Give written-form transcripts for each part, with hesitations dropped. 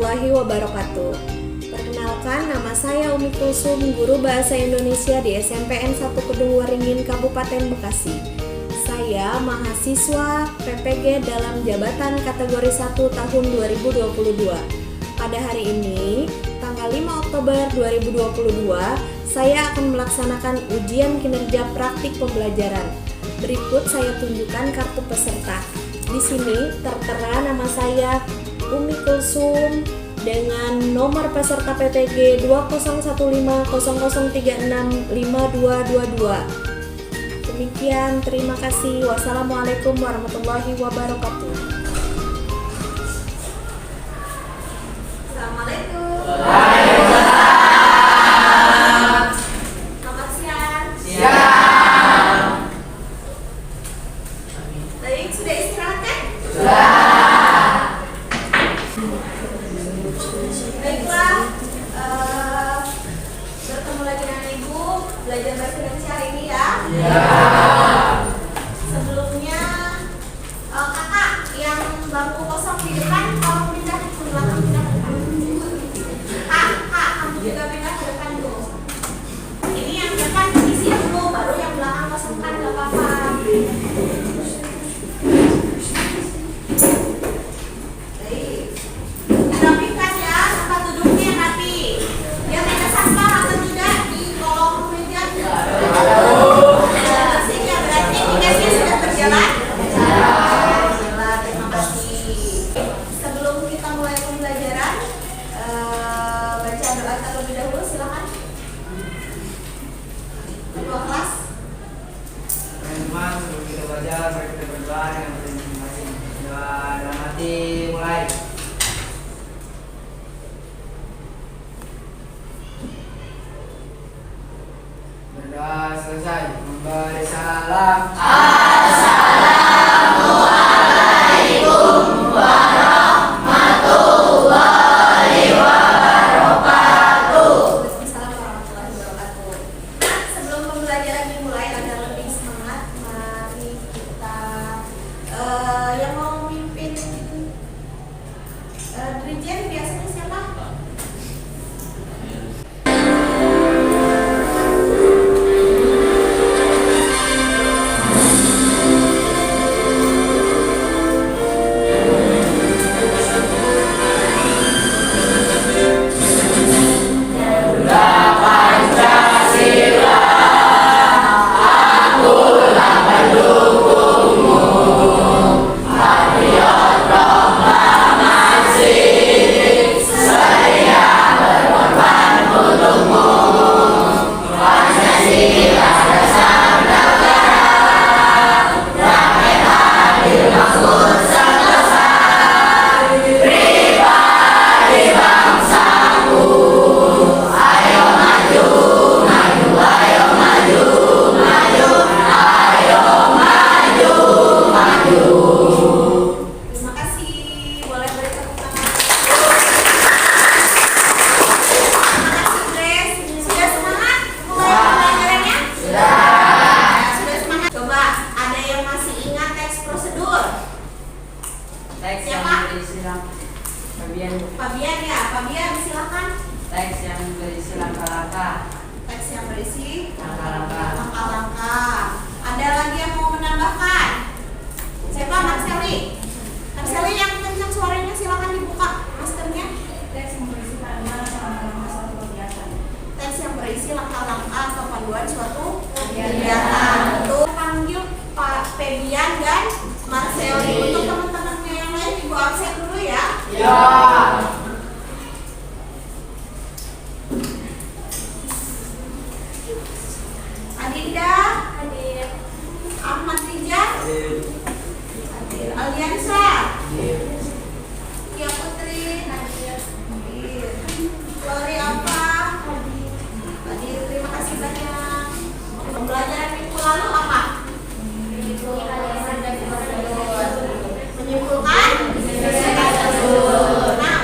warahmatullahi wabarakatuh. Perkenalkan, nama saya Umi Kulsum, guru Bahasa Indonesia di SMPN 1 Kedung Waringin, Kabupaten Bekasi. Saya mahasiswa PPG dalam jabatan kategori 1 tahun 2022. Pada hari ini, tanggal 5 Oktober 2022, saya akan melaksanakan ujian kinerja praktik pembelajaran. Berikut saya tunjukkan kartu peserta. Di sini tertera nama saya Umi Kulsum dengan nomor peserta PPG 201500365222. Demikian, terima kasih. Wassalamualaikum warahmatullahi wabarakatuh. Assalamualaikum. Waalaikumsalam. Selamat siang. Siang. Baik, sudah istirahat kan? Sudah. Baiklah, bertemu lagi dengan Ibu belajar bahasa Indonesia hari ini ya. Ya. Sebelumnya, kakak yang bangku kosong di depan, tolong pindah ke belakang, pindah ke depan. Kak, kamu juga pindah ke depan dulu. Ini yang depan isi dulu, baru yang belakang kosongkan, gak apa-apa. Baik. Rapikan ya, tempat duduknya yang rapi. Yang ada sampah atau tidak di kolong meja. Bersihnya berarti indikasinya sudah berjalan. Alhamdulillah, terima kasih. Sebelum kita mulai pembelajaran, baca doa terlebih dahulu, silakan. Ketua kelas. Teman-teman, sebelum kita belajar, mari kita berdoa dengan masing-masing. Doa dalam hati, mulai. Berdoa selesai, memberi salam. Assalamualaikum warahmatullahi wabarakatuh. Waalaikumsalam warahmatullahi wabarakatuh. Nah, sebelum pembelajaran dimulai agar lebih semangat, mari kita yang mau memimpin Dirjen biasanya siapa? Terima kasih. Boleh beri tepuk tangan. Terima kasih, Grace. Sudah semangat mulai pembelajarannya? Sudah semangat. Coba, ada yang masih ingat teks prosedur? Teks Siapa? yang berisi Fabian. Fabian ya, Fabian silakan. Teks yang berisi langkah-langkah. Teks yang berisi Langkah-langkah. langkah-langkah. Ada lagi yang mau menambahkan? Siapa? Marceli. Marceli yang kencang suaranya silakan dibuka maskernya. Teks yang berisi panduan langkah-langkah suatu kegiatan. Teks yang berisi langkah-langkah atau panduan suatu kegiatan. Untuk panggil Pak Febian dan Marceli. Untuk teman-temannya yang lain, Ibu absen dulu ya. Ya. Adinda, hadir. Ahmad Rijal, hadir. Aliansa, Kia Putri, hadir. Lori apa? Hadir. Terima kasih banyak. Pembelajaran minggu lalu apa? Menyimpulkan. Nah,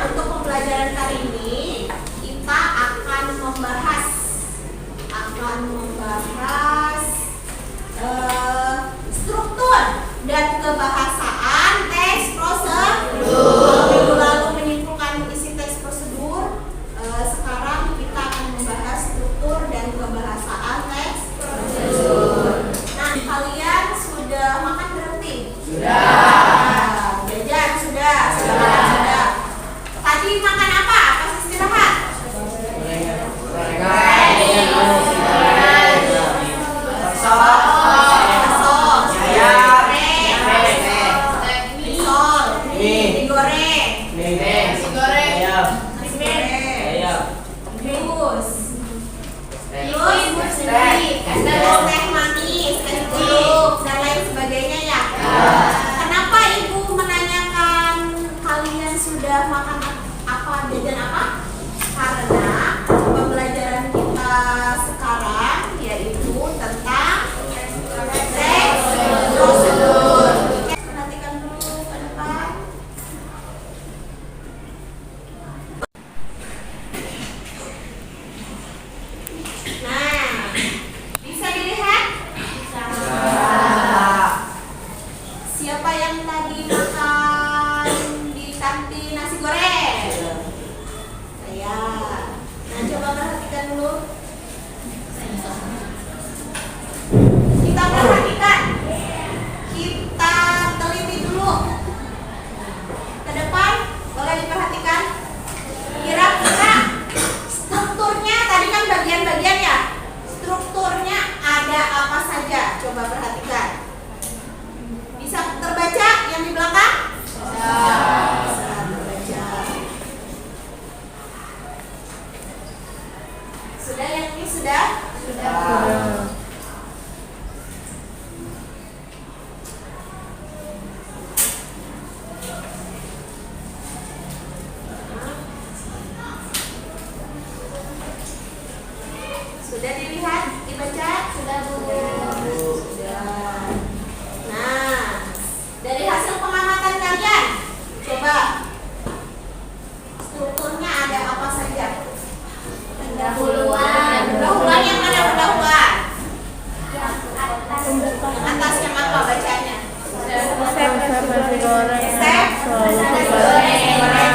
resep nasi goreng Resep selalu nasi kembali. goreng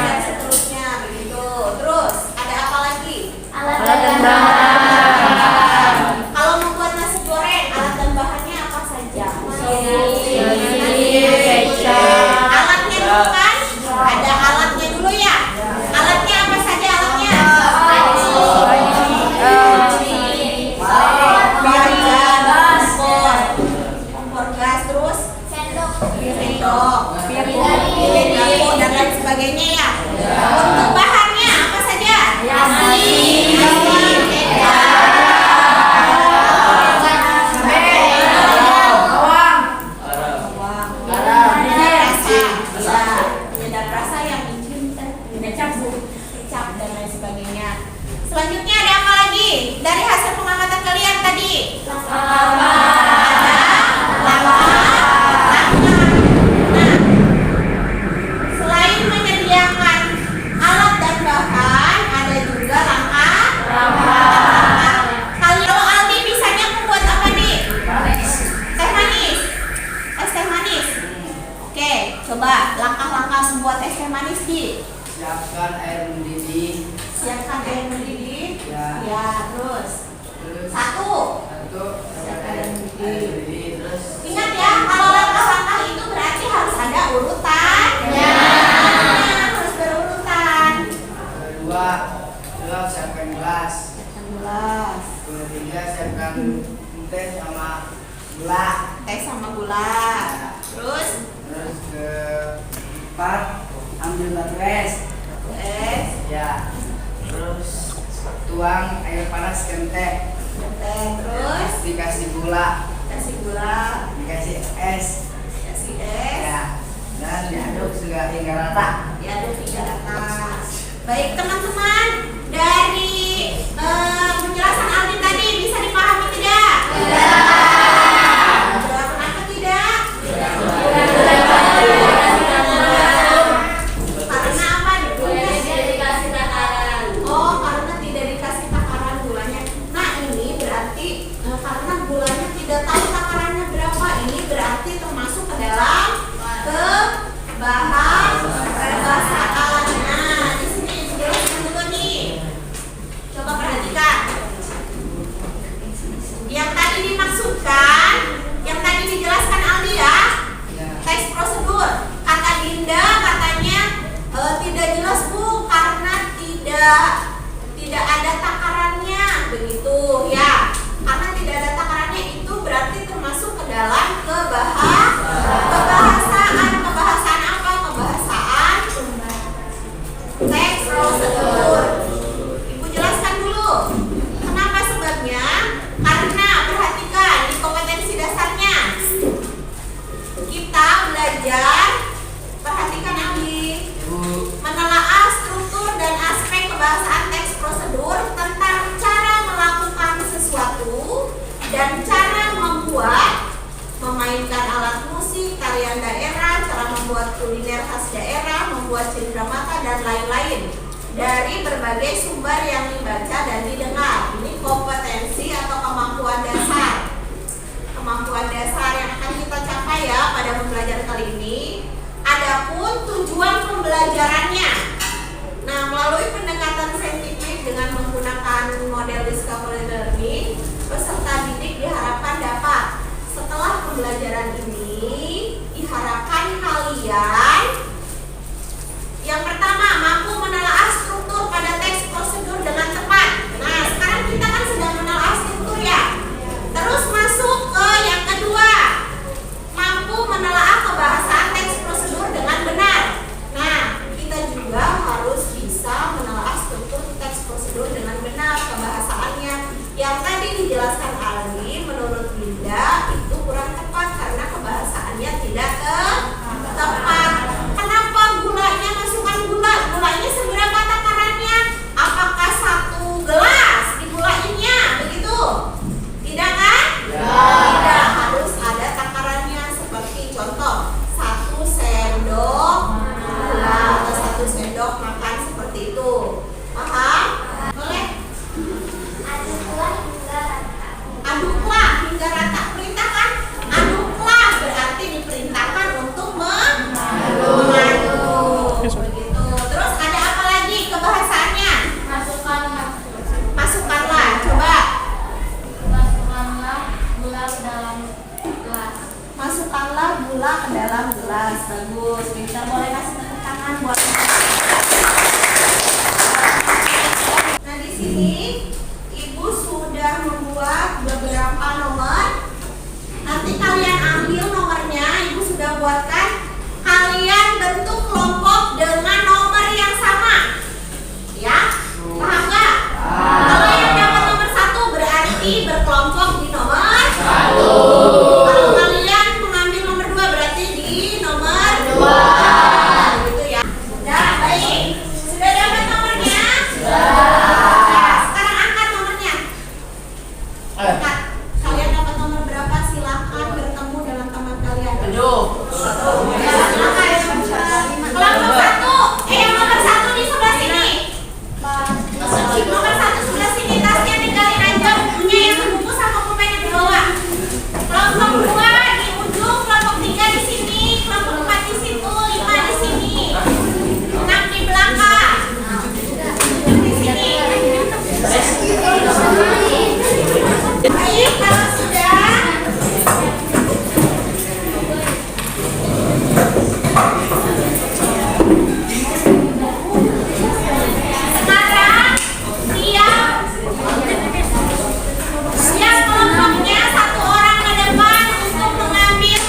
dan seterusnya begitu. Terus ada apa lagi? Alat dan bahan. Kalau membuat nasi goreng, alat dan bahannya apa saja? Nasi, kecap. Alatnya dulu kan? Ada alatnya dulu ya. Alatnya apa saja alatnya? Kompor gas, terus sendok, piring dapur dan lain sebagainya ya. Untuk bahannya apa saja? Penyedap rasa yang kecap dan lain sebagainya. Selanjutnya ada apa lagi dari hasil pengamatan kalian tadi? Selain menyediakan alat dan bahan, ada juga langkah. Kalau Aldi bisanya membuat apa nih? Teh manis. Es teh manis. Oke, coba langkah-langkah membuat es teh manis di. Siapkan air mendidih. Siapkan air mendidih. Ya. Ya, terus Terus satu. siapkan air mendidih. Terus Ingat ya, kalau langkah-langkah itu berarti harus ada urutan. Ya. Harus berurutan. kedua siapkan gelas. Gelas. Ketiga siapkan teh sama gula. Teh sama gula. Terus Terus keempat ambil batu es. es, Ya. Terus tuang air panas ke teh. teh, terus Dikasih gula, kasih gula, dikasih es. kasih es. Ya. Dan diaduk hingga rata. Diaduk hingga rata. Baik teman-teman, dari penjelasan Aldi tadi bisa dipahami tidak? Kenapa tidak? Karena apa? Oh, karena tidak dikasih takaran gulanya. Nah, ini berarti karena gulanya tidak tahu takarannya berapa, ini berarti termasuk ke dalam kebahasaan. Nah, di sini dijelaskan dulu nih. Coba perhatikan. Yang tadi dimaksudkan, yang tadi dijelaskan Aldi ya, Ya. teks prosedur. Kata Dinda katanya tidak jelas Bu karena tidak ada takarannya begitu ya. Karena tidak ada takarannya itu berarti termasuk ke dalam kebahasaan. Kebahasaan apa? Kebahasaan teks prosedur. Ibu jelaskan dulu. Kenapa sebabnya? Karena perhatikan di kompetensi dasarnya. Kita belajar, perhatikan Abi, Ibu. menelaah struktur dan aspek kebahasaan teks prosedur tentang cara melakukan sesuatu dan cara membuat, memainkan alat musik, tarian daerah, cara membuat kuliner khas daerah, membuat cenderamata dan lain-lain dari berbagai sumber yang dibaca dan didengar. Ini kompetensi atau kemampuan dasar. Kemampuan dasar yang akan kita capai ya pada pembelajaran kali ini. Adapun tujuan pembelajarannya, nah melalui pendekatan saintifik dengan menggunakan model discovery learning, peserta didik diharapkan dapat setelah pembelajaran ini diharapkan kalian yang pertama mampu menelaah struktur pada teks prosedur dengan tepat. Nah sekarang kita kan sedang menelaah struktur ya. Terus masuk ke yang kedua, mampu menelaah kebahasaan teks prosedur dengan benar. Nah, kita juga harus bisa menelaah struktur teks prosedur dengan benar kebahasaannya. Yang tadi dijelaskan Aldi menurut Linda itu kurang tepat karena kebahasaan Masukkanlah gula ke dalam gelas. Bagus. Pintar, boleh kasih tepuk tangan buat. Nah, di sini Ibu sudah membuat beberapa nomor. Nanti kalian ambil nomornya, Ibu sudah buatkan. Kalian bentuk kelompok dengan nomor yang sama. Ya? Paham nggak? Kalau yang dapat nomor 1 berarti berkelompok di nomor 1. Kalau kalian mengambil nomor 2 berarti di nomor 2. Gitu ya. Sudah, baik. Sudah dapat nomornya? Sudah. Nah, sekarang angkat nomornya. Angkat. Kalian dapat nomor berapa? Silakan bertemu dengan teman kalian. Ya, silakan. Kelompok 1. Yang nomor 1 di sebelah sini. Nomor 1 sebelah sini, tasnya tinggalin aja, bukunya yang sebungkus sama pulpennya di bawah. Kelompok 2 di ujung, kelompok 3 di sini, kelompok 4 di situ, 5 di sini, 6 di belakang, 7 di sini. Baik, kalau sudah sekarang siap kelompoknya, 1 orang ke depan untuk mengambil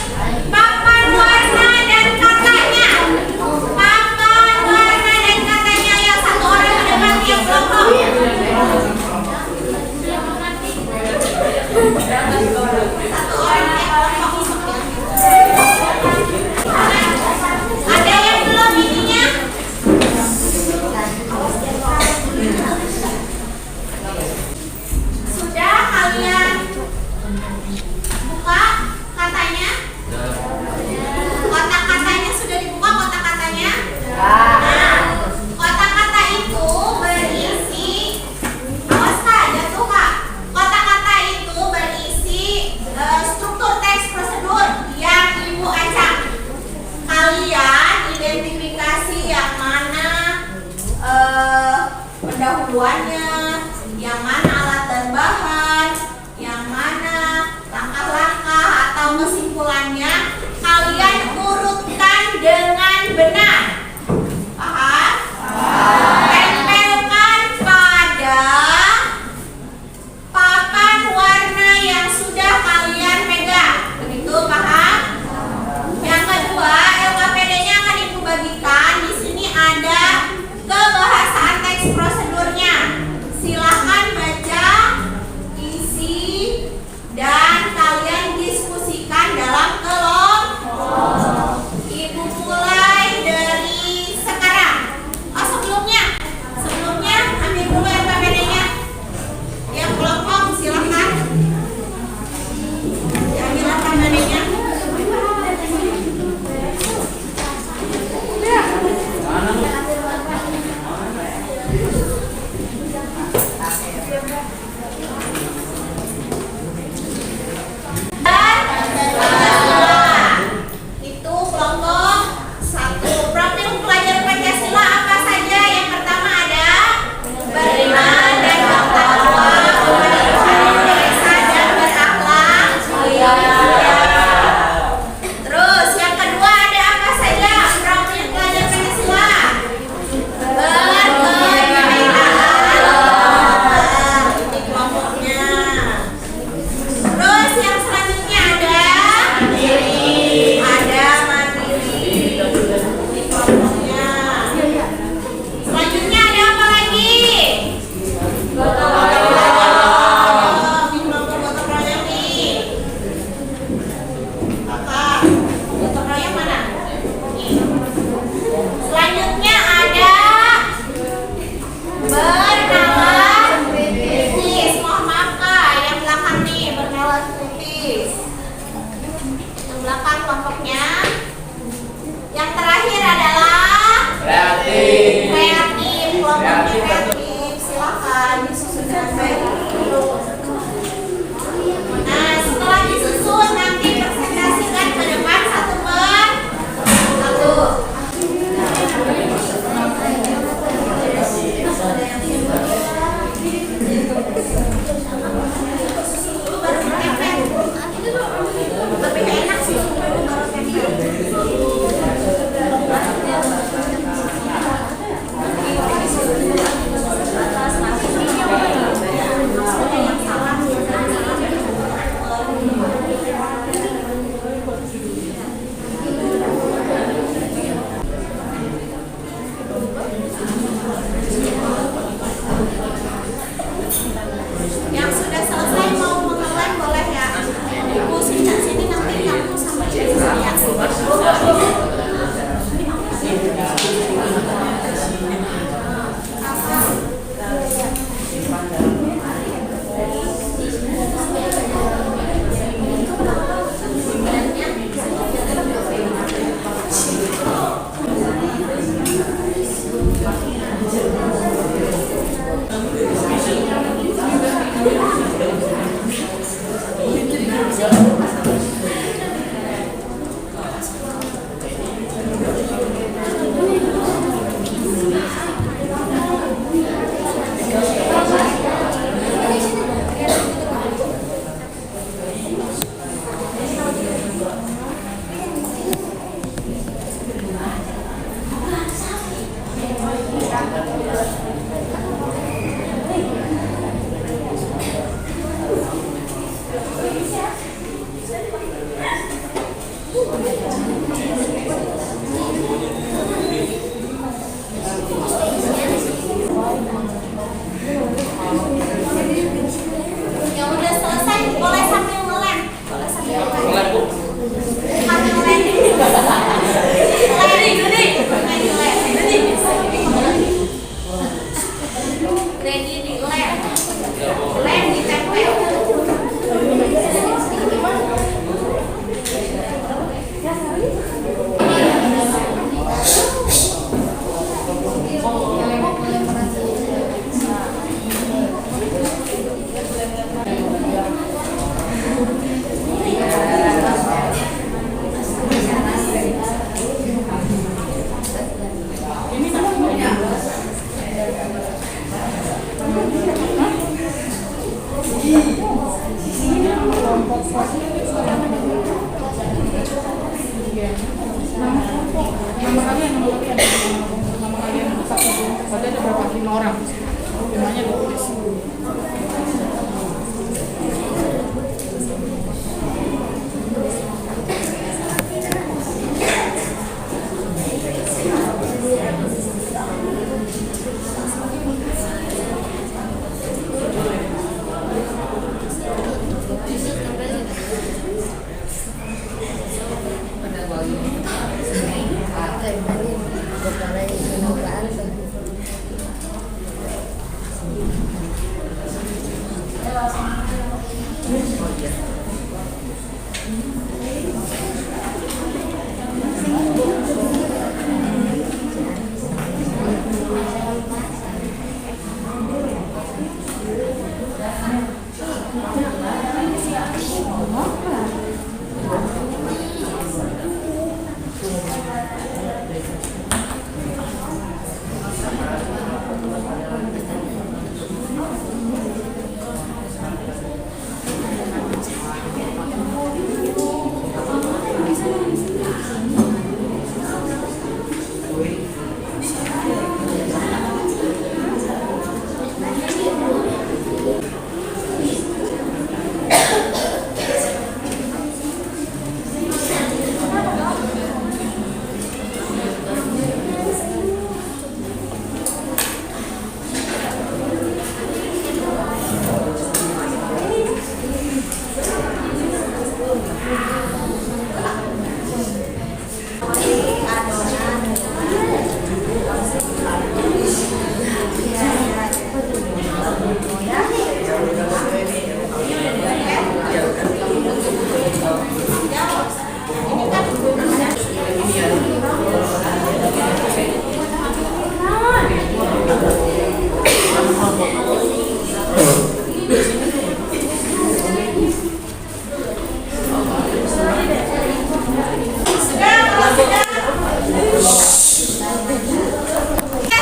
papan warna dan katanya. Papan warna dan katanya, ya 1 orang ke depan tiap kelompok. 1 orang tiap kelompok. Ada yang belum ininya? Sudah kalian buka katanya? Kotak katanya sudah dibuka, kotak katanya? Nah, kotak kata itu berisi, awas Kak, jatuh Kak. Kotak kata itu berisi struktur teks prosedur yang Ibu acak. Kalian identifikasi yang mana pendahuluannya, yang mana alat dan bahan, yang mana langkah-langkah atau kesimpulannya, kalian urutkan dengan benar. Paham? Tempelkan pada papan warna yang sudah kalian pegang. Begitu, paham? Yang kedua, LKPD-nya akan Ibu bagikan. Di sini ada kebahasaan teks prosedurnya.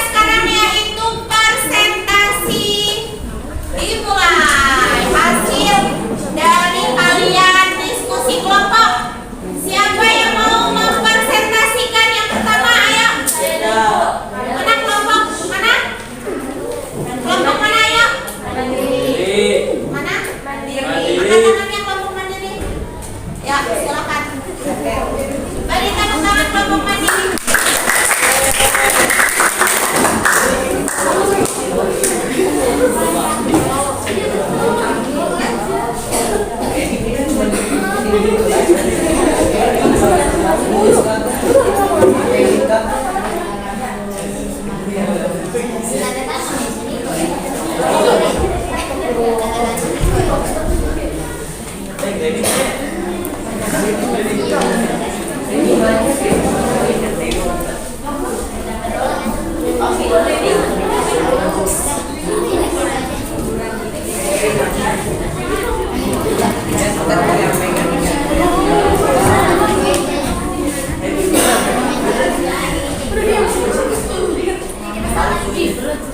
Sekarang yaitu presentasi. Dimulai hasil dari kalian diskusi kelompok. Siapa yang mau mempresentasikan yang pertama? Ayo. Mana kelompok? Mana? Kelompok mana ayo? Mana? Angkat tangan yang kelompok mandiri. Ya, silakan. Beri tepuk tangan kelompok mandiri.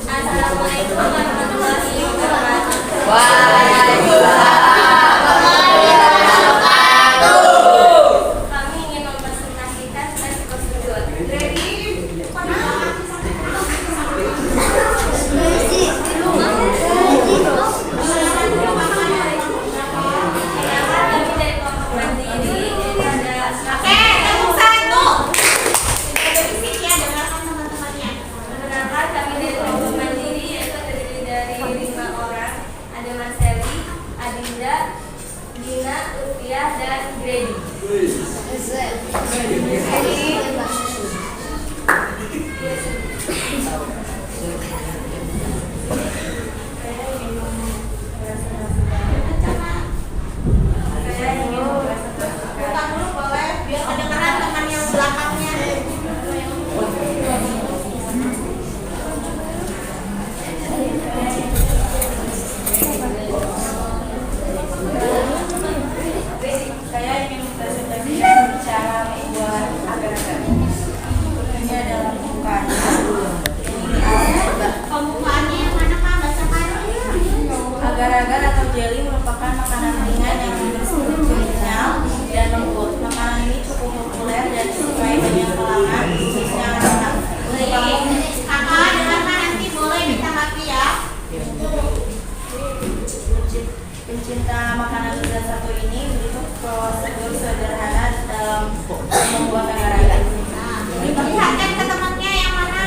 Assalamualaikum warahmatullahi wabarakatuh. Kami ingin mempresentasikan tes prosedur. Dina, Rupiah, dan Grady. Bukan dulu boleh, biar kedengaran teman yang belakangnya. Saya ingin mempresentasikan cara membuat agar-agar. Ini adalah pembukaannya. Pembukaannya yang mana Kak? Bacakan. Agar-agar atau jelly merupakan makanan ringan yang berstruktur kenyal dan lembut. Makanan ini cukup populer dan disukai banyak kalangan, khususnya anak-anak. Kakak, dengarkan nanti boleh minta hati ya. Pencinta makanan lezat satu ini berikut prosedur sederhana dalam membuat agar-agar. Diperlihatkan ke temannya yang mana.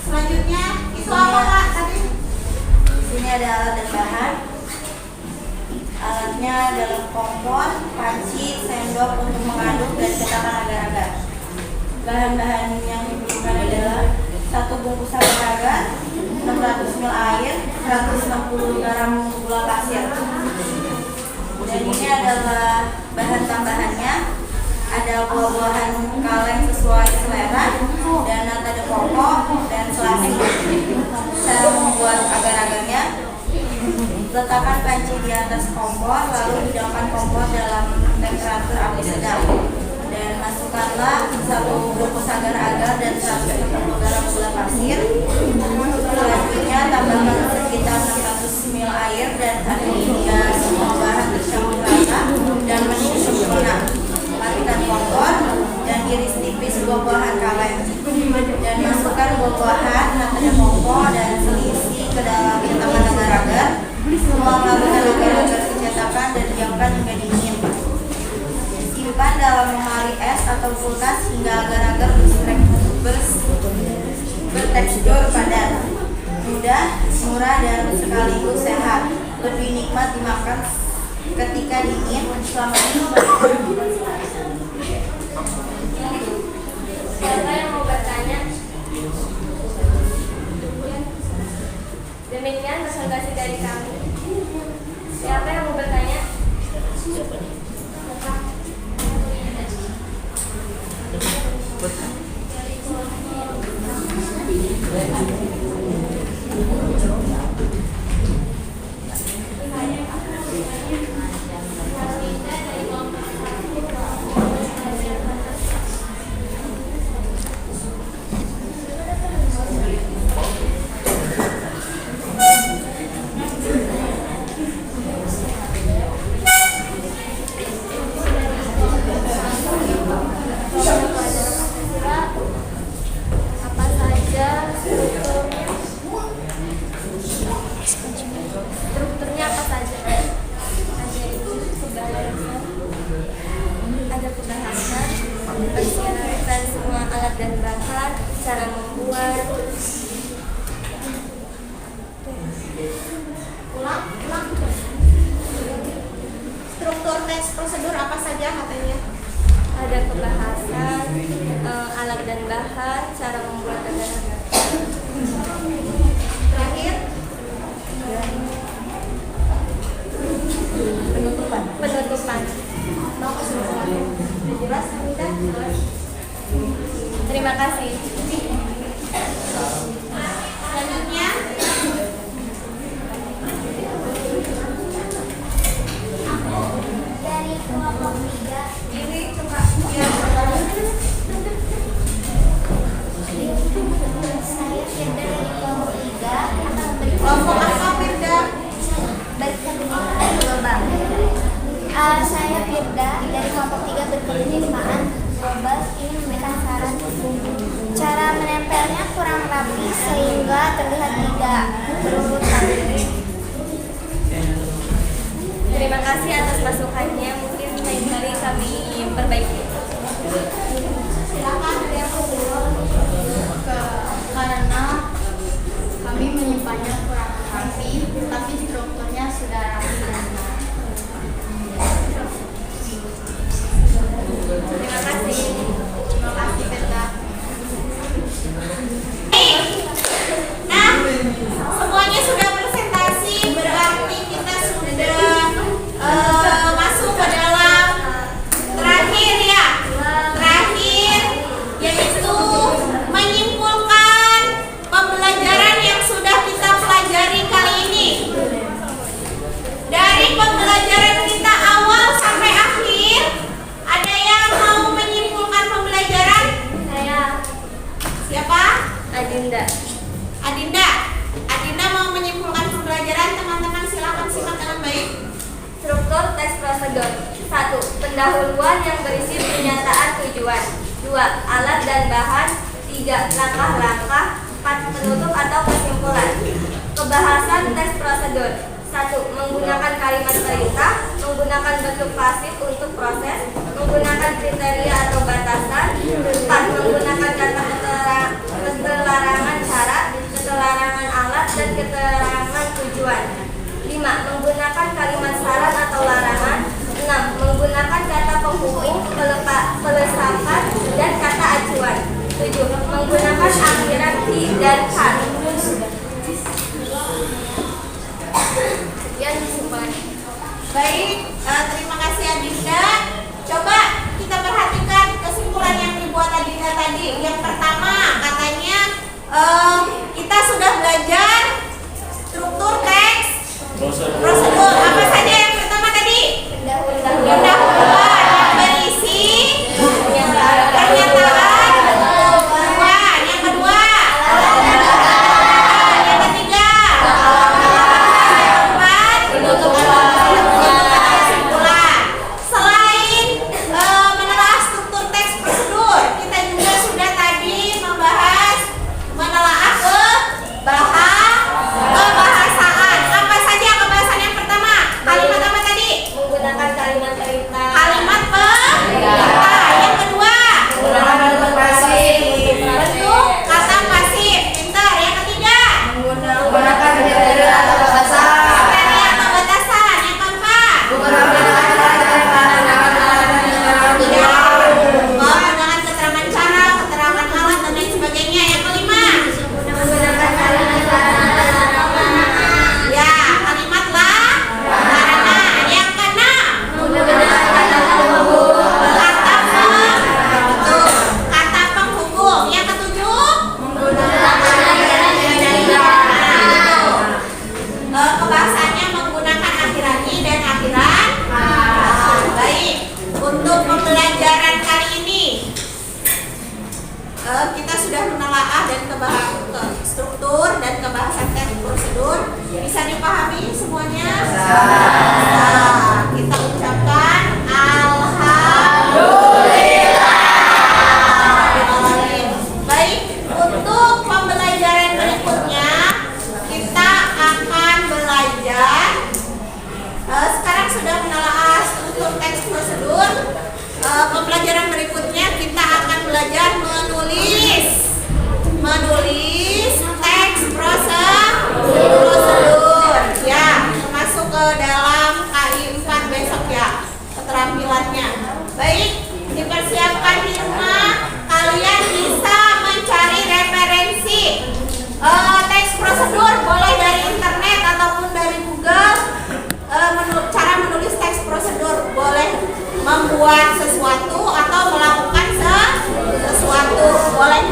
Selanjutnya itu apa Kak tadi? Di sini ada alat dan bahan. Alatnya adalah kompor, panci, sendok untuk mengaduk, dan cetakan agar-agar. Bahan-bahan yang dibutuhkan adalah 1 bungkus agar-agar, 600 ml air, 160 gram gula pasir. Dan ini adalah bahan tambahannya. Ada buah-buahan kaleng sesuai selera, dan nata de coco, dan selasi. Cara membuat agar-agarnya: letakkan panci di atas kompor, lalu hidangkan kompor dalam temperatur api sedang. Dan masukkanlah 1 bungkus agar-agar dan 160 gram gula pasir. Selanjutnya tambahkan sekitar 600 ml air dan aduk hingga semua bahan tercampur rata dan mendidih sempurna. Matikan kompor dan iris tipis buah-buahan kaleng. Dan masukkan buah-buahan, nata de coco, dan selisih ke dalam cetakan agar-agar. Semua larutan agar-agar dicetakan dan diamkan hingga dingin. Simpan dalam lemari es atau kulkas hingga agar-agar bertekstur padat, mudah, murah, dan sekaligus sehat. Lebih nikmat dimakan ketika dingin. Selamat menikmati. Siapa yang mau bertanya? Demikian presentasi dari kami. Siapa yang mau bertanya? Apa saja strukturnya apa saja? Ada pembahasan, persiapan semua alat dan bahan, cara membuat. Ulang. Struktur tes prosedur apa saja katanya? Ada pembahasan, alat dan bahan, cara membuat agar-agar. Terakhir, Penutupan. mau kesimpulan. Jelas, Hamida? Terima kasih. Selanjutnya, Dari kelompok 3. ini coba ya. Saya Firda dari kelompok 3 akan memberikan Kelompok apa, Firda? berkepentingan global. Saya Firda dari kelompok 3 berkepentingan global ingin memberikan saran. Cara menempelnya kurang rapi sehingga terlihat tidak berurutan. Terima kasih atas masukannya. Mungkin lain kali kami perbaiki. Silakan ada yang mau jawab. Karena kami menyimpannya kurang rapi, tapi strukturnya sudah rapi dan benar. Terima kasih. Terima kasih, Firda. Nah, semuanya sudah presentasi, berarti kita sudah masuk ke dalam terakhir ya. Terakhir, yaitu menyimpulkan pembelajaran yang sudah kita pelajari kali ini. Dari pembelajaran kita awal sampai akhir, ada yang mau menyimpulkan pembelajaran? Saya Siapa? Adinda. Adinda mau menyimpulkan pembelajaran. Teman-teman silakan simak dengan baik. Struktur tes prosedur. 1. Pendahuluan yang berisi pernyataan tujuan. 2. Alat dan bahan. 3. Langkah-langkah. 4. Penutup atau kesimpulan. Kebahasan tes prosedur. 1. Menggunakan kalimat perintah. Menggunakan bentuk pasif untuk proses. Menggunakan kriteria atau batasan. 4. Menggunakan kata keterangan syarat, keterangan alat, dan keterangan tujuan. 5. Menggunakan kalimat syarat atau larangan. 6. Menggunakan kata penghubung, pembelajaran kali ini kita sudah menelaah dan struktur dan kebahasan teks prosedur. Bisa dipahami semuanya? Nah, kita ucapkan alhamdulillah. Baik, untuk pembelajaran berikutnya kita akan belajar. Sekarang sudah menelaah struktur teks prosedur. Pembelajaran berikutnya kita akan belajar menulis teks prosedur ya, masuk ke dalam KI 4 besok ya keterampilannya. Baik, dipersiapkan di rumah. Kalian bisa mencari referensi teks prosedur, boleh dari internet ataupun dari Google. Cara menulis teks prosedur, boleh membuat sesuatu atau melakukan sesuatu, boleh